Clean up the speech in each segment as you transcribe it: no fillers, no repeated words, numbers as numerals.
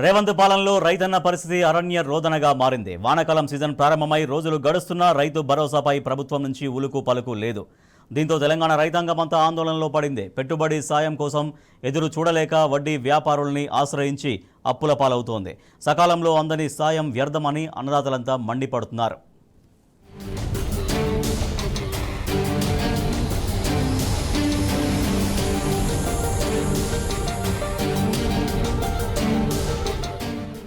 రేవంత్ పాలనలో రైతన్న పరిస్థితి అరణ్య రోదనగా మారింది. వానాకాలం సీజన్ ప్రారంభమై రోజులు గడుస్తున్నా రైతు భరోసాపై ప్రభుత్వం నుంచి ఉలుకు పలుకు లేదు. దీంతో తెలంగాణ రైతాంగమంతా ఆందోళనలో పడింది. పెట్టుబడి సాయం కోసం ఎదురు చూడలేక వడ్డీ వ్యాపారుల్ని ఆశ్రయించి అప్పుల పాలవుతోంది. సకాలంలో అందని సాయం వ్యర్థమని అన్నదాతలంతా మండిపడుతున్నారు.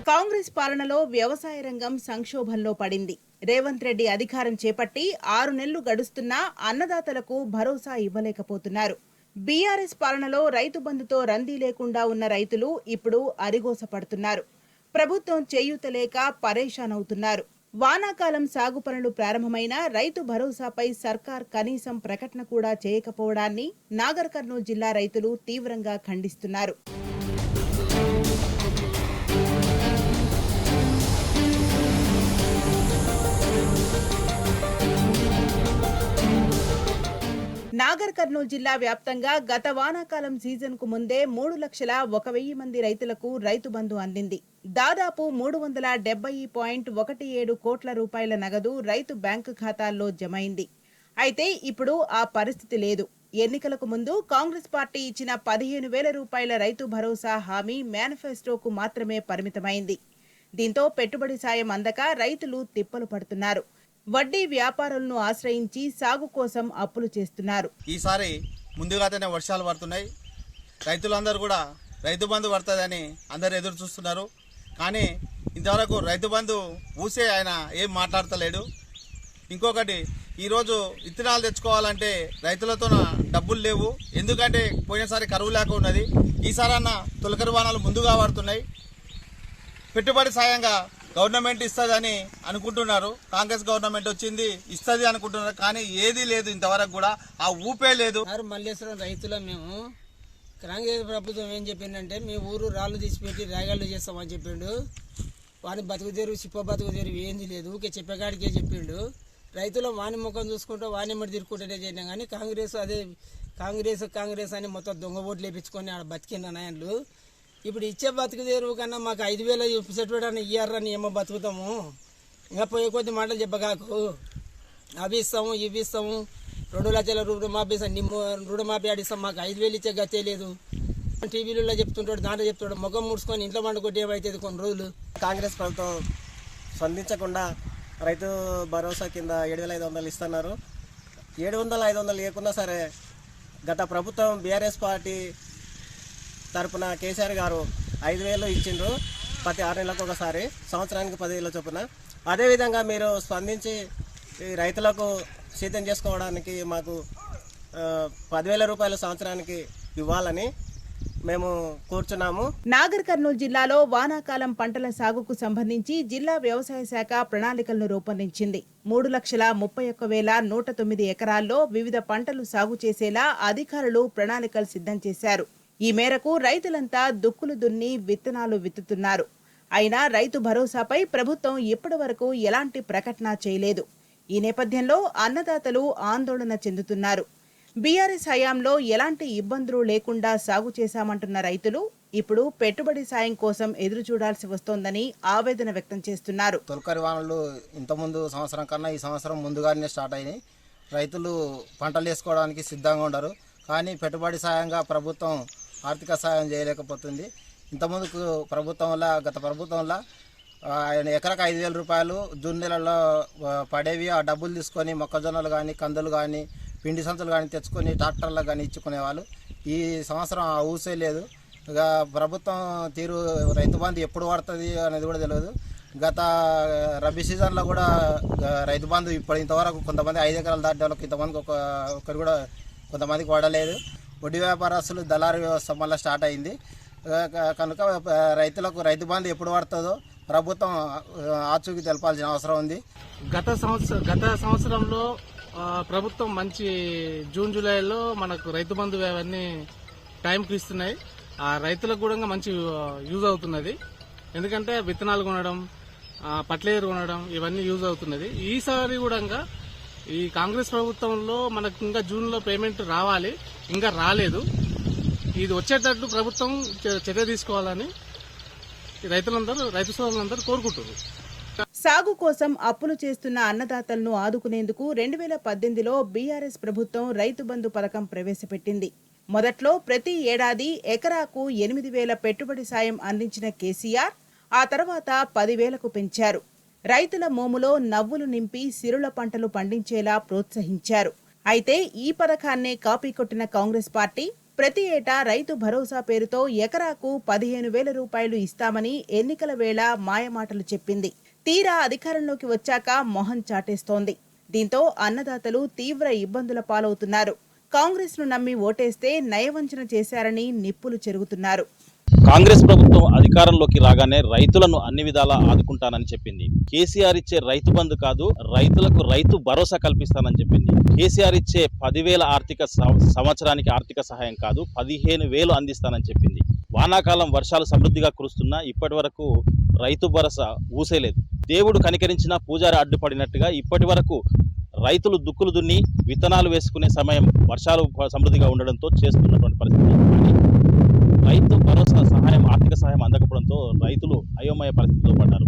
కాంగ్రెస్ పాలనలో వ్యవసాయ రంగం సంక్షోభంలో పడింది. రేవంత్ రెడ్డి అధికారం చేపట్టి 6 నెలలు గడుస్తున్నా అన్నదాతలకు భరోసా ఇవ్వలేకపోతున్నారు. బీఆర్ఎస్ పాలనలో రైతు బంధుతో రందీ లేకుండా ఉన్న రైతులు ఇప్పుడు అరిగోస పడుతున్నారు. ప్రభుత్వం చేయూత లేక పరేషాన్ అవుతున్నారు. వానాకాలం సాగు పనులు ప్రారంభమైన రైతు భరోసాపై సర్కార్ కనీసం ప్రకటన కూడా చేయకపోవడాన్ని నాగర్ కర్నూలు జిల్లా రైతులు తీవ్రంగా ఖండిస్తున్నారు. నాగర్ కర్నూలు జిల్లా వ్యాప్తంగా గత వానాకాలం సీజన్ కు ముందే 3,01,000 మంది రైతులకు రైతు బంధు అందింది. దాదాపు 370.17 కోట్ల రూపాయల నగదు రైతు బ్యాంకు ఖాతాల్లో జమైంది. అయితే ఇప్పుడు ఆ పరిస్థితి లేదు. ఎన్నికలకు ముందు కాంగ్రెస్ పార్టీ ఇచ్చిన 15,000 రూపాయల రైతు భరోసా హామీ మేనిఫెస్టోకు మాత్రమే పరిమితమైంది. దీంతో పెట్టుబడి సాయం అందక రైతులు తిప్పలు పడుతున్నారు. వడ్డీ వ్యాపారులను ఆశ్రయించి సాగు కోసం అప్పులు చేస్తున్నారు. ఈసారి ముందుగానే వర్షాలు పడుతున్నాయి. రైతులందరూ కూడా రైతు బంధు పడుతుందని అందరు ఎదురు చూస్తున్నారు. కానీ ఇంతవరకు రైతు బంధు ఊసే ఆయన ఏం మాట్లాడతలేడు. ఇంకొకటి, ఈరోజు విత్తనాలు తెచ్చుకోవాలంటే రైతులతో డబ్బులు లేవు. ఎందుకంటే పోయినసారి కరువు లేక ఉన్నది. ఈసారన్న తొలకరి వానాలు ముందుగా పడుతున్నాయి. పెట్టుబడి సాయంగా గవర్నమెంట్ ఇస్తుందని అనుకుంటున్నారు. కాంగ్రెస్ గవర్నమెంట్ వచ్చింది ఇస్తుంది అనుకుంటున్నారు. కానీ ఏది లేదు, ఇంతవరకు కూడా ఆ ఊపే లేదు. మల్లేశ్వరం రైతుల మేము కాంగ్రెస్ ప్రభుత్వం ఏం చెప్పిందంటే మీ ఊరు రాళ్ళు తీసిపెట్టి రాగాళ్ళు చేస్తామని చెప్పిండు. వాని బతుకుదేరు చిప్ప బతుకుదేరు ఏంది లేదు, ఊకే చెప్పేకాడికే చెప్పిండు. రైతులు వాని ముఖం చూసుకుంటూ వాని ఎమ్మడి తిరుక్కుంటూనే చేసినాం. కానీ కాంగ్రెస్ అని మొత్తం దొంగ ఓట్లు వేయించుకొని ఆడ బతికిన నాయన్లు. ఇప్పుడు ఇచ్చే బతుకుదేరు కన్నా మాకు 5,000 సెట్వేడని ఇయ్యారని ఏమో బతుకుతాము. ఇంకా పోయే కొద్ది మాటలు చెప్పగాకు అవి ఇస్తాము ఇవి ఇస్తాము 2 లక్షల రుణమాఫీ రుణమాఫీ ఆడిస్తాం, మాకు 5,000 ఇచ్చే గతే లేదు. టీవీలలో చెప్తుంటాడు, దాంట్లో చెప్తాడు, ముఖం ముడుచుకొని ఇంట్లో పండుకొట్టి ఏమవుతుంది కొన్ని రోజులు. కాంగ్రెస్ ప్రభుత్వం స్పందించకుండా రైతు భరోసా కింద 7,500 ఇస్తున్నారు. 700-500 ఇవ్వకున్నా సరే గత ప్రభుత్వం బీఆర్ఎస్ పార్టీ తరపున కేసీఆర్ గారు 5,000 ఇచ్చిండ్రు ప్రతి 6 నెలలకు ఒకసారి, సంవత్సరానికి 10,000 చొప్పున. అదేవిధంగా మీరు స్పందించి ఈ రైతులకు సిద్ధం చేసుకోవడానికి మాకు 10,000 రూపాయలు సంవత్సరానికి ఇవ్వాలని మేము కూర్చున్నాము. నాగర్ కర్నూలు జిల్లాలో వానాకాలం పంటల సాగుకు సంబంధించి జిల్లా వ్యవసాయ శాఖ ప్రణాళికలను రూపొందించింది. 3,31,109 ఎకరాల్లో వివిధ పంటలు సాగు చేసేలా అధికారులు ప్రణాళికలు సిద్ధం చేశారు. ఈ మేరకు రైతులంతా దుక్కులు దున్ని విత్తనాలు విత్తుతున్నారు. అయినా రైతు భరోసాపై ప్రభుత్వం ఇప్పటి వరకు ఎలాంటి ప్రకటన చేయలేదు. ఈ నేపథ్యంలో అన్నదాతలు ఆందోళన చెందుతున్నారు. బీఆర్ఎస్ హయాంలో ఎలాంటి ఇబ్బందులు లేకుండా సాగు చేశామంటున్న రైతులు ఇప్పుడు పెట్టుబడి సాయం కోసం ఎదురు చూడాల్సి వస్తోందని ఆవేదన వ్యక్తం చేస్తున్నారు. తొలకరి వానలు ఇంతకుముందు సంవత్సరం కన్నా ఈ సంవత్సరం ముందుగానే స్టార్ట్ అయినాయి. రైతులు పంటలు వేసుకోవడానికి సిద్ధంగా ఉండరు. కానీ పెట్టుబడి సాయంగా ప్రభుత్వం ఆర్థిక సాయం చేయలేకపోతుంది. ఇంతకుముందుకు గత ప్రభుత్వంలో ఎకరకు 5,000 రూపాయలు జూన్ నెలలో పడేవి. ఆ డబ్బులు తీసుకొని మొక్కజొన్నలు కానీ కందులు కానీ పిండి సంచులు కానీ తెచ్చుకొని ట్రాక్టర్లకు కానీ ఇచ్చుకునేవాళ్ళు. ఈ సంవత్సరం ఆ ఊసే లేదు. ఇక ప్రభుత్వం తీరు రైతు బంధు ఎప్పుడు పడుతుంది అనేది కూడా తెలియదు. గత రబీ సీజన్లో కూడా రైతు బంధు ఇంతవరకు కొంతమంది 5 ఎకరాలు దాటే వాళ్ళకి ఇంతమందికి ఒకరు కూడా కొంతమందికి పడలేదు. వడ్డీ వ్యాపారస్తులు దళారీ వ్యవస్థ మళ్ళీ స్టార్ట్ అయింది కనుక రైతులకు రైతు బంధు ఎప్పుడు పడుతుందో ప్రభుత్వం ఆచూకీ తెలపాల్సిన అవసరం ఉంది. గత సంవత్సరంలో ప్రభుత్వం మంచి జూన్ జూలైలో మనకు రైతు బంధు అవన్నీ టైంకి ఇస్తున్నాయి. ఆ రైతులకు కూడా మంచి యూజ్ అవుతున్నది. ఎందుకంటే విత్తనాలు కొనడం, ఫర్టిలైజర్ కొనడం ఇవన్నీ యూజ్ అవుతున్నది. ఈసారి కూడా ఈ కాంగ్రెస్ ప్రభుత్వంలో మనకు ఇంకా జూన్లో పేమెంట్ రావాలి, ఇంకా రాలేదు. ఇది వచ్చేటట్టు ప్రభుత్వం చర్య తీసుకోవాలని ఈ రైతు సోదరులందరూ కోరుకుంటున్నారు. సాగు కోసం అప్పులు చేస్తున్న అన్నదాతలను ఆదుకునేందుకు 2018లో బీఆర్ఎస్ ప్రభుత్వం రైతు బంధు పథకం ప్రవేశపెట్టింది. మొదట్లో ప్రతి ఏడాది ఎకరాకు 8,000 పెట్టుబడి సాయం అందించిన కేసీఆర్ ఆ తర్వాత 10,000కు పెంచారు. రైతుల మోములో నవ్వులు నింపి సిరుల పంటలు పండించేలా ప్రోత్సహించారు. అయితే ఈ పథకాన్నే కాపీ కొట్టిన కాంగ్రెస్ పార్టీ ప్రతి ఏటా రైతు భరోసా పేరుతో ఎకరాకు 15,000 రూపాయలు ఇస్తామని ఎన్నికల వేళ మాయమాటలు చెప్పింది. తీరా అధికారంలోకి వచ్చాక మొహం చాటేస్తోంది. దీంతో అన్నదాతలు తీవ్ర ఇబ్బందుల పాలవుతున్నారు. కాంగ్రెస్ ను నమ్మి ఓటేస్తే నయవంచన చేశారని నిప్పులు చెరుగుతున్నారు. కాంగ్రెస్ ప్రభుత్వం అధికారంలోకి రాగానే రైతులను అన్ని విధాలా ఆదుకుంటానని చెప్పింది. కేసీఆర్ ఇచ్చే రైతు బంధు కాదు, రైతులకు రైతు భరోసా కల్పిస్తానని చెప్పింది. కేసీఆర్ ఇచ్చే 10,000 సంవత్సరానికి ఆర్థిక సహాయం కాదు, 15,000 అందిస్తానని చెప్పింది. వానాకాలం వర్షాలు సమృద్ధిగా కురుస్తున్నా ఇప్పటి వరకు రైతు భరోసా ఊసేలేదు. దేవుడు కనికరించినా పూజారి అడ్డుపడినట్టుగా ఇప్పటి వరకు రైతులు దుక్కులు దున్ని విత్తనాలు వేసుకునే సమయం వర్షాలు సమృద్ధిగా ఉండడంతో చేస్తున్నటువంటి పరిస్థితి. రైతు భరోసా సహాయం, ఆర్థిక సహాయం అందకపోవడంతో రైతులు అయోమయ పరిస్థితిలో పడ్డారు.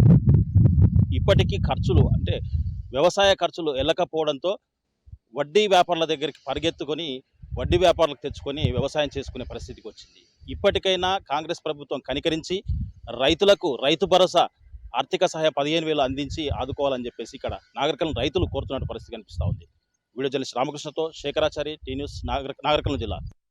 ఇప్పటికీ ఖర్చులు అంటే వ్యవసాయ ఖర్చులు వెళ్ళకపోవడంతో వడ్డీ వ్యాపారుల దగ్గరికి పరిగెత్తుకొని వడ్డీ వ్యాపారులకు తెచ్చుకొని వ్యవసాయం చేసుకునే పరిస్థితికి వచ్చింది. ఇప్పటికైనా కాంగ్రెస్ ప్రభుత్వం కనికరించి రైతులకు రైతు భరోసా ఆర్థిక సహాయం 15,000 అందించి ఆదుకోవాలని చెప్పేసి ఇక్కడ నాగరికల్ రైతులు కోరుతున్న పరిస్థితి కనిపిస్తూ ఉంది. వీడియో జర్నలిస్ట్ రామకృష్ణతో శేఖరాచారి, టీ న్యూస్, నాగరికల్ జిల్లా.